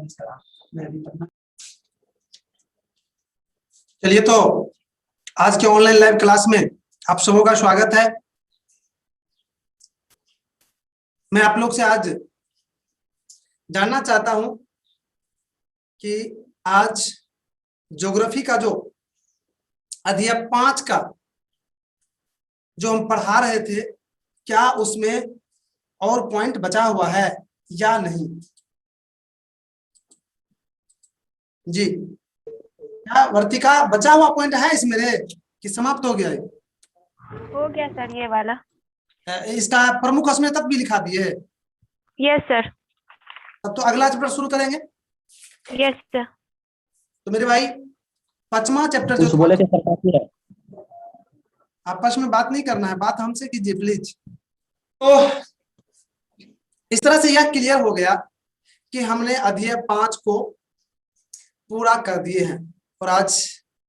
मैं भी पढ़ना। चलिए, तो आज के ऑनलाइन लाइव क्लास में आप सबों का स्वागत है। मैं आप लोग से आज जानना चाहता हूं कि आज ज्योग्राफी का जो अध्याय 5 का जो हम पढ़ा रहे थे, क्या उसमें और पॉइंट बचा हुआ है या नहीं। जी, क्या वर्तिका बचा हुआ पॉइंट है इसमें रे कि समाप्त हो गया है? हो गया सर, ये वाला। इसका प्रमुख अस्में तक भी लिखा दिए? Yes sir. तब तो अगला चैप्टर शुरू करेंगे। Yes sir. तो मेरे भाई 5वां चैप्टर जो बोले थे सरकार है, आपस में बात नहीं करना है, बात हमसे कीजिए प्लीज। तो इस तरह से यह क्लियर हो गया कि हमने अध्याय 5 को पूरा कर दिए हैं और आज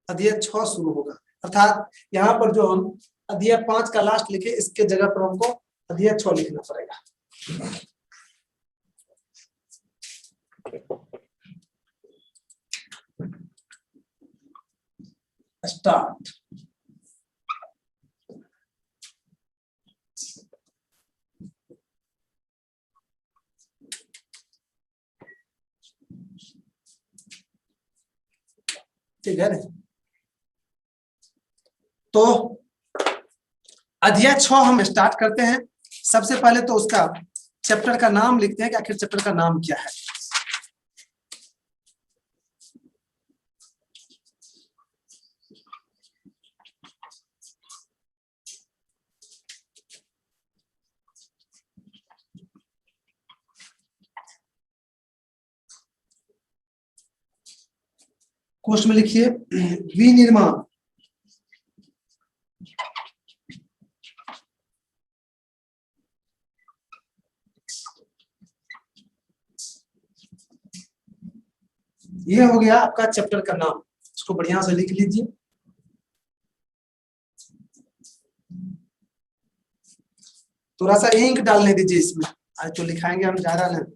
अध्याय 6 शुरू होगा। अर्थात यहाँ पर जो हम अध्याय 5 का लास्ट लिखे, इसके जगह पर हमको अध्याय 6 लिखना पड़ेगा। स्टार्ट। ठीक है। तो अध्याय 6 हम स्टार्ट करते हैं। सबसे पहले तो उसका चैप्टर का नाम लिखते हैं कि आखिर चैप्टर का नाम क्या है। कोश में लिखिए विनिर्माण। ये हो गया आपका चैप्टर का नाम। इसको बढ़िया से लिख लीजिए। थोड़ा सा इंक डालने दीजिए इसमें, आज तो लिखाएंगे हम ज्यादा नहीं।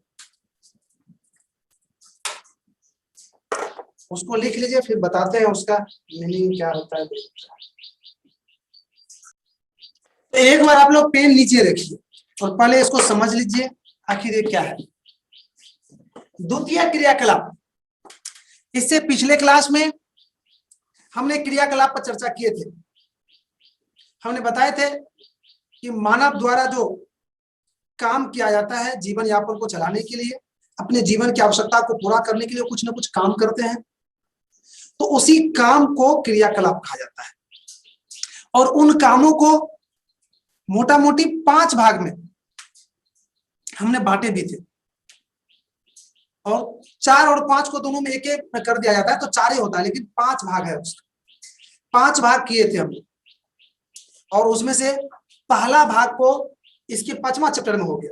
उसको लिख लीजिए, फिर बताते हैं उसका मीनिंग क्या होता है। तो एक बार आप लोग पेन नीचे रखिए और पहले इसको समझ लीजिए आखिर ये क्या है। द्वितीय क्रियाकलाप। इससे पिछले क्लास में हमने क्रियाकलाप पर चर्चा किए थे। हमने बताए थे कि मानव द्वारा जो काम किया जाता है जीवन यापन को चलाने के लिए, अपने जीवन की आवश्यकता को पूरा करने के लिए कुछ ना कुछ काम करते हैं, तो उसी काम को क्रियाकलाप कहा जाता है। और उन कामों को मोटा मोटी 5 भाग में हमने बांटे भी थे, और 4 और 5 को दोनों में एक एक कर दिया जाता है, तो 4 ही होता है, लेकिन 5 भाग है उसका। 5 भाग किए थे हमने, और उसमें से पहला भाग को इसके 5वां चैप्टर में हो गया,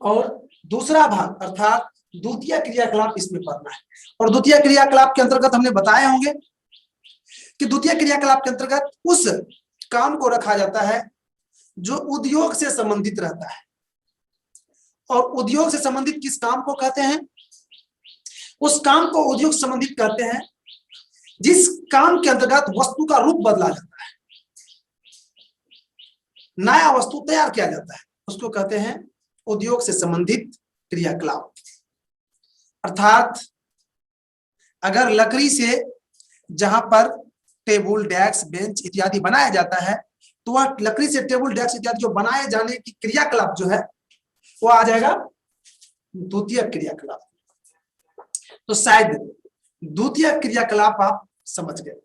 और दूसरा भाग अर्थात द्वितीय क्रियाकलाप इसमें पढ़ना है। और द्वितीय क्रियाकलाप के अंतर्गत हमने बताए होंगे कि द्वितीय क्रियाकलाप के अंतर्गत उस काम को रखा जाता है जो उद्योग से संबंधित रहता है। और उद्योग से संबंधित किस काम को कहते हैं? उस काम को उद्योग से संबंधित कहते हैं जिस काम के अंतर्गत वस्तु का रूप बदला जाता है, नया वस्तु तैयार किया जाता है, उसको कहते हैं उद्योग से संबंधित क्रियाकलाप। अर्थात अगर लकड़ी से जहां पर टेबल, डेस्क, बेंच इत्यादि बनाया जाता है, तो वह लकड़ी से टेबल, डेस्क इत्यादि जो बनाए जाने की क्रियाकलाप जो है वो आ जाएगा द्वितीय क्रियाकलाप। तो शायद द्वितीय क्रियाकलाप आप समझ गए।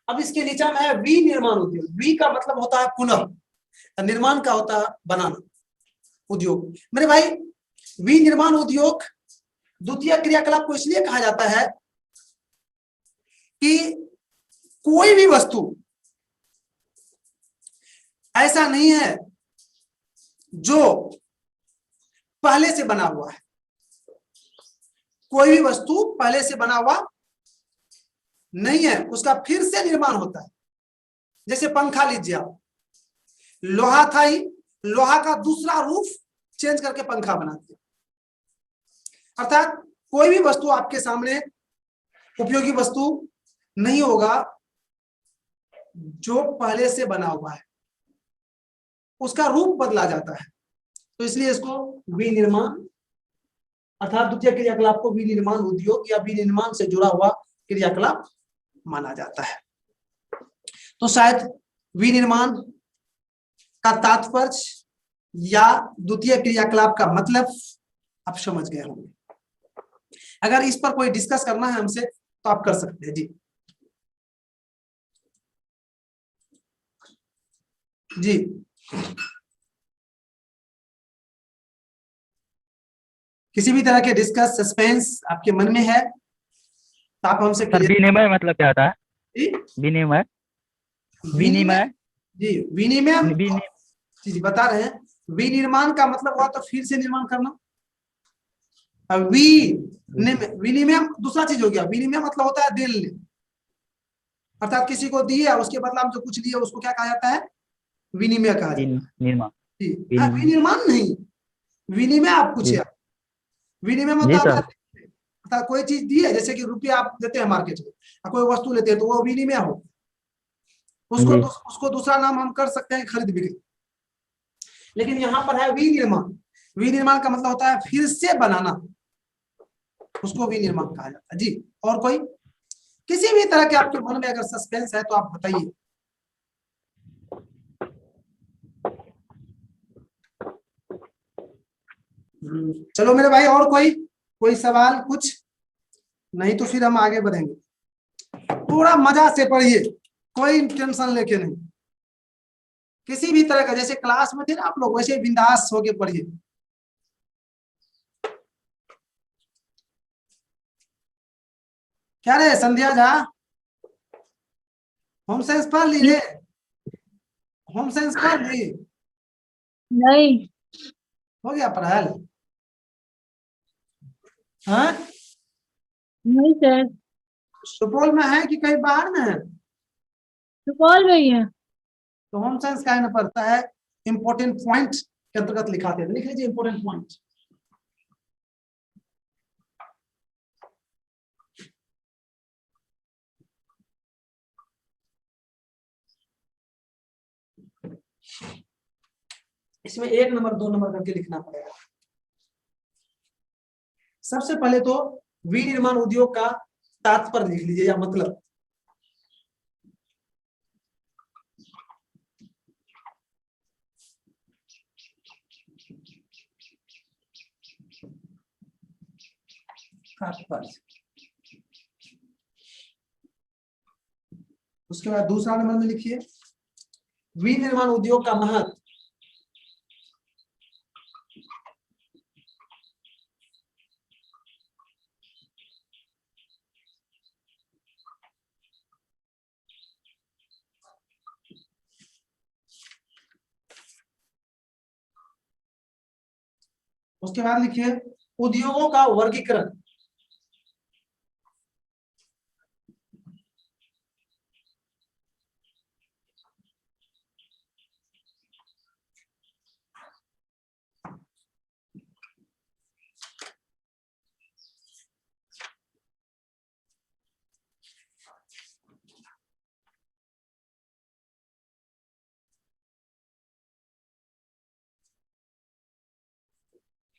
अब इसके नीचे में है विनिर्माण उद्योग। वि का मतलब होता है पुनः, निर्माण का होता है बनाना, उद्योग। मेरे भाई, विनिर्माण उद्योग द्वितीय क्रियाकलाप को इसलिए कहा जाता है कि कोई भी वस्तु ऐसा नहीं है जो पहले से बना हुआ है। कोई भी वस्तु पहले से बना हुआ नहीं है, उसका फिर से निर्माण होता है। जैसे पंखा लीजिए आप, लोहा था ही, लोहा का दूसरा रूप चेंज करके पंखा बना दिया। अर्थात कोई भी वस्तु आपके सामने उपयोगी वस्तु नहीं होगा जो पहले से बना हुआ है, उसका रूप बदला जाता है। तो इसलिए इसको विनिर्माण अर्थात द्वितीय क्रियाकलाप को विनिर्माण उद्योग या विनिर्माण से जुड़ा हुआ क्रियाकलाप माना जाता है। तो शायद विनिर्माण का तात्पर्य या द्वितीय क्रियाकलाप का मतलब आप समझ गए होंगे। अगर इस पर कोई डिस्कस करना है हमसे तो आप कर सकते हैं। जी जी किसी भी तरह के डिस्कस सस्पेंस आपके मन में है तो आप हमसे सर विनिमय मतलब क्या होता है? जी विनिमय विनिमय जी विनिमय विनिमय जी बता रहे हैं। विनिर्माण का मतलब हुआ तो फिर से निर्माण करना। विनिमय दूसरा चीज हो गया। विनिमय मतलब होता है देने, अर्थात किसी को दिए उसके बदला में जो कुछ दिए उसको क्या कहा जाता है? विनिमय कहा जाता है। निर्माण जी हाँ, विनिर्माण नहीं, विनिमय आप पूछे। विनिमय जी मतलब सर। अर्थात कोई चीज दी है, जैसे कि रुपया आप देते हैं मार्केट में, कोई वस्तु लेते हैं तो वो विनिमय हो, उसको दूसरा नाम हम कर सकते हैं खरीद बिक्री। लेकिन यहाँ पर है विनिर्माण। विनिर्माण का मतलब होता है फिर से बनाना, उसको विनिर्माण कहा जाता है। जी और कोई किसी भी तरह के आपके मन में अगर सस्पेंस है तो आप बताइए। चलो मेरे भाई, और कोई सवाल कुछ नहीं तो फिर हम आगे बढ़ेंगे। थोड़ा मजा से पढ़िए, कोई टेंशन लेके नहीं। किसी भी तरह का जैसे क्लास में थे ना आप लोग, वैसे बिंदास होके पढ़िए। क्या रे संध्या झा, होम साइंस पढ़ ली रे? होम साइंस पढ़ ली? नहीं हो गया पढ़ाई? हाँ नहीं सर, सुपौल में है कि कहीं बाहर में है? सुपौल में ही है। तो होम साइंस का है ना पढ़ता है, इंपोर्टेंट पॉइंट के अंतर्गत लिखाते हैं। लिख लीजिए इंपोर्टेंट पॉइंट। इसमें 1 नंबर 2 नंबर करके लिखना पड़ेगा। सबसे पहले तो विनिर्माण उद्योग का तात्पर्य लिख लीजिए या मतलब। तात्पर्य। उसके बाद दूसरा नंबर में लिखिए विनिर्माण उद्योग का महत्व। उसके बाद लिखिए उद्योगों का वर्गीकरण।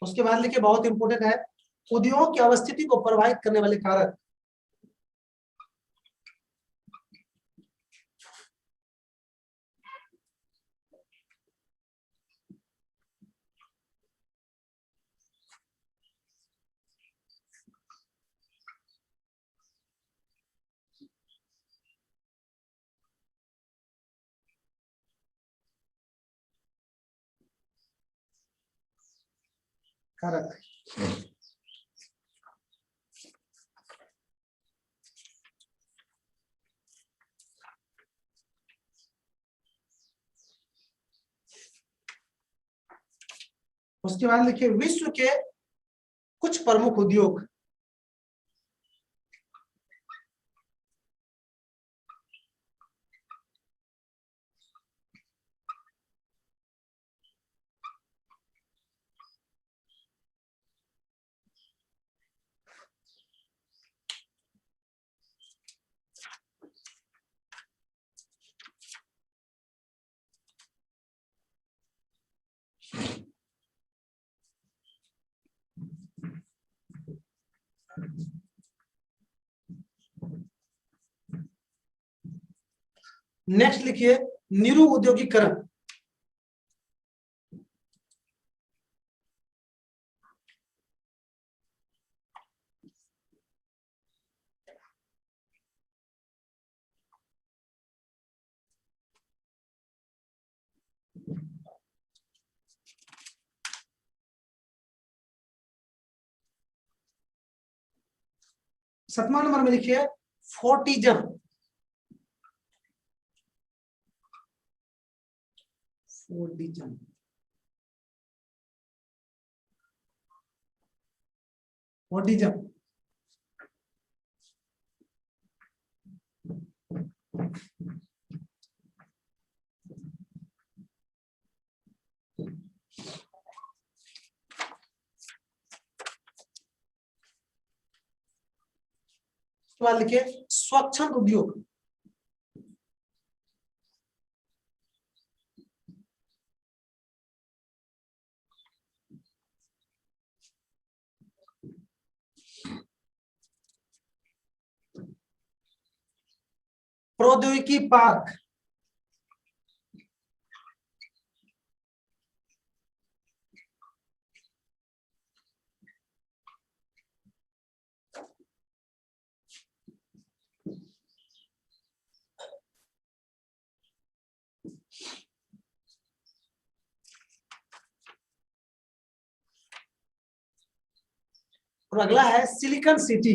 उसके बाद लिखिए बहुत इंपोर्टेंट है उद्योग की अवस्थिति को प्रभावित करने वाले कारक। कारक उसके बाद लिखिए विश्व के कुछ प्रमुख उद्योग। नेक्स्ट लिखिए निरु औद्योगिकरण। सातवां नंबर में लिखिए फोर्टिज्म। फोर्टिज्म फोर्टिज्म उसके बाद लिखिए स्वच्छंद उद्योग। प्रौद्योगिकी पार्क। और अगला है सिलिकॉन सिटी।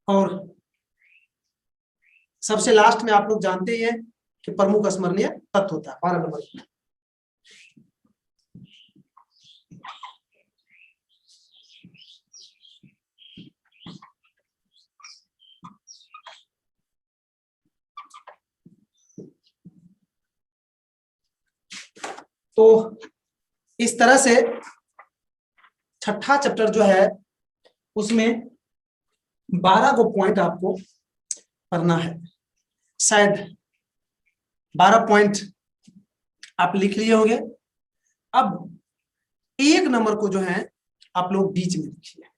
और सबसे लास्ट में आप लोग जानते ही हैं कि प्रमुख स्मरणीय तत्व होता है 12 नंबर। तो इस तरह से छठा चैप्टर जो है उसमें 12 को पॉइंट आपको पढ़ना है। शायद 12 पॉइंट आप लिख लिए होंगे। अब 1 नंबर को जो है आप लोग बीच में लिखिए।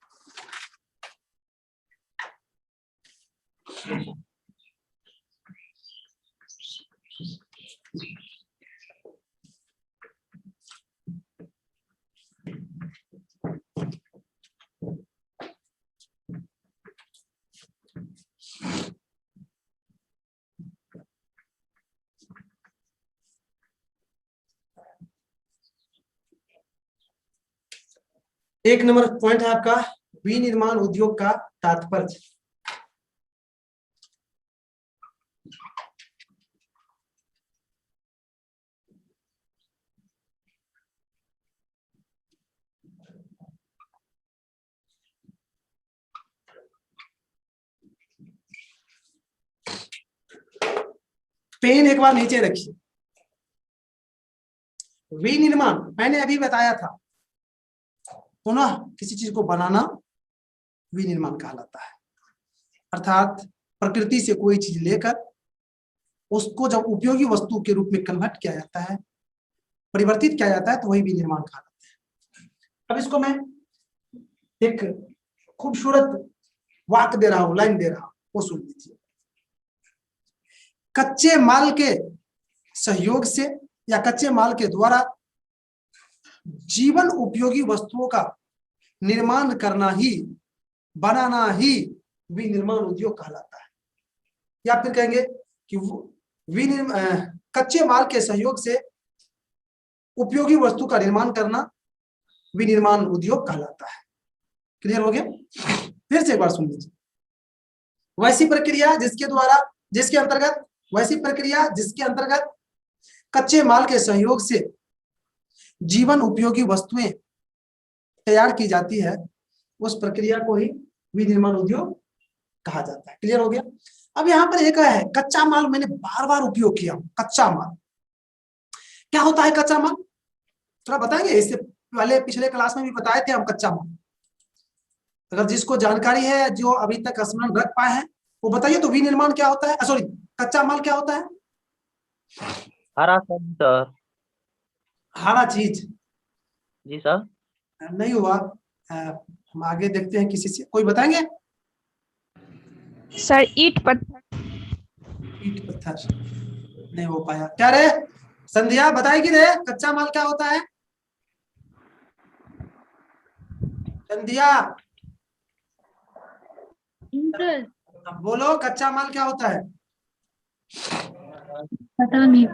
एक नंबर पॉइंट है आपका विनिर्माण उद्योग का तात्पर्य। पेन एक बार नीचे रखिए। विनिर्माण मैंने अभी बताया था, पुनः किसी चीज को बनाना विनिर्माण कहलाता है। अर्थात प्रकृति से कोई चीज लेकर उसको जब उपयोगी वस्तु के रूप में कन्वर्ट किया जाता है, परिवर्तित किया जाता है, तो वही विनिर्माण कहलाता है। अब इसको मैं एक खूबसूरत वाक्य दे रहा हूं, लाइन दे रहा हूं, वो सुन लीजिए। कच्चे माल के सहयोग से या कच्चे माल के द्वारा जीवन उपयोगी वस्तुओं का निर्माण करना ही, बनाना ही विनिर्माण उद्योग कहलाता है। या फिर कहेंगे कि कच्चे माल के सहयोग से उपयोगी वस्तु का निर्माण करना विनिर्माण उद्योग कहलाता है। क्लियर हो गया? फिर से एक बार सुन लीजिए। वैसी प्रक्रिया जिसके अंतर्गत कच्चे माल के सहयोग से जीवन उपयोगी वस्तुएं तैयार की जाती है, उस प्रक्रिया को ही विनिर्माण उद्योग कहा जाता है। क्लियर हो गया? अब यहाँ पर एक है कच्चा माल, मैंने बार बार उपयोग किया। कच्चा माल क्या होता है? कच्चा माल थोड़ा बताएंगे? इससे पहले पिछले क्लास में भी बताए थे हम कच्चा माल। अगर जिसको जानकारी है, जो अभी तक स्मरण रख पाए हैं, वो बताइए तो विनिर्माण क्या होता है, सॉरी कच्चा माल क्या होता है? हरा सर। हरा चीज? जी सर। नहीं हुआ। हम आगे देखते हैं किसी से, कोई बताएंगे? सर ईंट पत्थर। ईंट पत्थर नहीं हो पाया। क्या रे संध्या बताएगी रे, कच्चा माल क्या होता है? संध्या इंटरेस्ट बोलो, कच्चा माल क्या होता है? पता नहीं।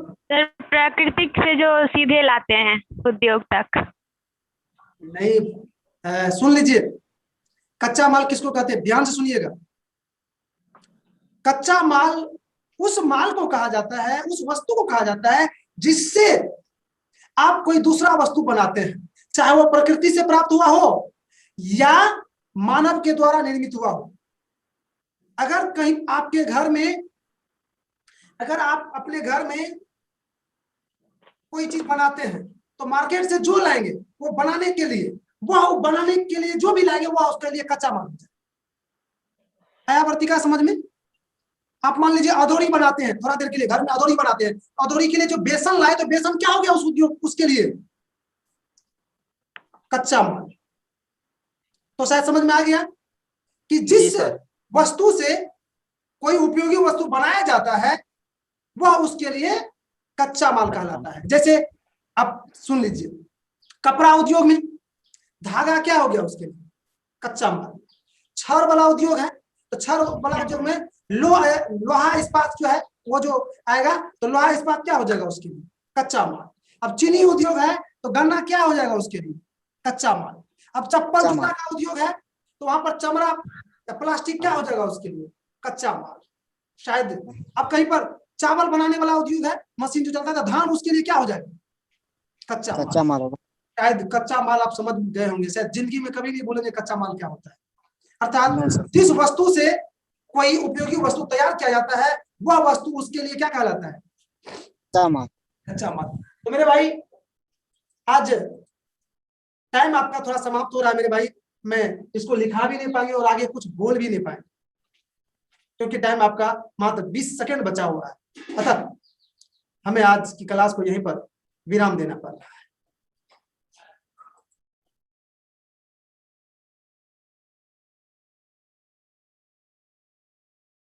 सर प्राकृतिक से जो सीधे लाते हैं उद्योग तक। नहीं, सुन लीजिए, कच्चा माल किसको कहते हैं? ध्यान से सुनिएगा। कच्चा माल उस माल को कहा जाता है, उस वस्तु को कहा जाता है जिससे आप कोई दूसरा वस्तु बनाते हैं, चाहे वो प्रकृति से प्राप्त हुआ हो या मानव के द्वारा निर्मित हुआ हो। अगर कहीं आपके घर में, अगर आप अपने घर में कोई चीज बनाते हैं तो मार्केट से जो लाएंगे वो बनाने के लिए जो भी लाएंगे वो उसके लिए कच्चा माल होता है। आया वर्तिका समझ में? आप मान लीजिए अधौरी बनाते हैं, थोड़ा देर के लिए घर में अधौरी बनाते हैं, अधौरी के लिए जो बेसन लाए तो बेसन क्या हो गया उस उद्योग, उसके लिए कच्चा माल। तो शायद समझ में आ गया कि जिस वस्तु से कोई उपयोगी वस्तु बनाया जाता है वह उसके लिए कच्चा माल कहलाता है। जैसे अब सुन लीजिए, कपड़ा उद्योग में धागा क्या हो गया उसके लिए? कच्चा माल। छड़ वाला उद्योग है तो छड़ वाला उद्योग में लोहा इस्पात जो है वो जो आएगा तो लोहा इस्पात क्या हो जाएगा उसके लिए? कच्चा माल। अब चीनी उद्योग है तो गन्ना क्या हो जाएगा उसके लिए? कच्चा माल। अब चप्पल जूता का उद्योग है तो वहां पर चमड़ा या प्लास्टिक क्या हो जाएगा उसके लिए? कच्चा माल। शायद अब कहीं पर चावल बनाने वाला उद्योग है, मशीन जो चलता था धान, उसके लिए क्या हो जाएगा? कच्चा माल। शायद कच्चा माल आप समझ गए होंगे, शायद जिंदगी में कभी नहीं बोलेंगे कच्चा माल क्या होता है। अर्थात जिस वस्तु से कोई उपयोगी वस्तु तैयार किया जाता है वह वस्तु उसके लिए क्या कहलाता है? कच्चा माल। तो मेरे भाई आज टाइम आपका थोड़ा समाप्त हो रहा है मेरे भाई, मैं इसको लिखा भी नहीं पाएंगे और आगे कुछ बोल भी नहीं पाएंगे क्योंकि टाइम आपका मात्र 20 सेकंड बचा हुआ है। अतः हमें आज की क्लास को यहीं पर विराम देना पड़ रहा है।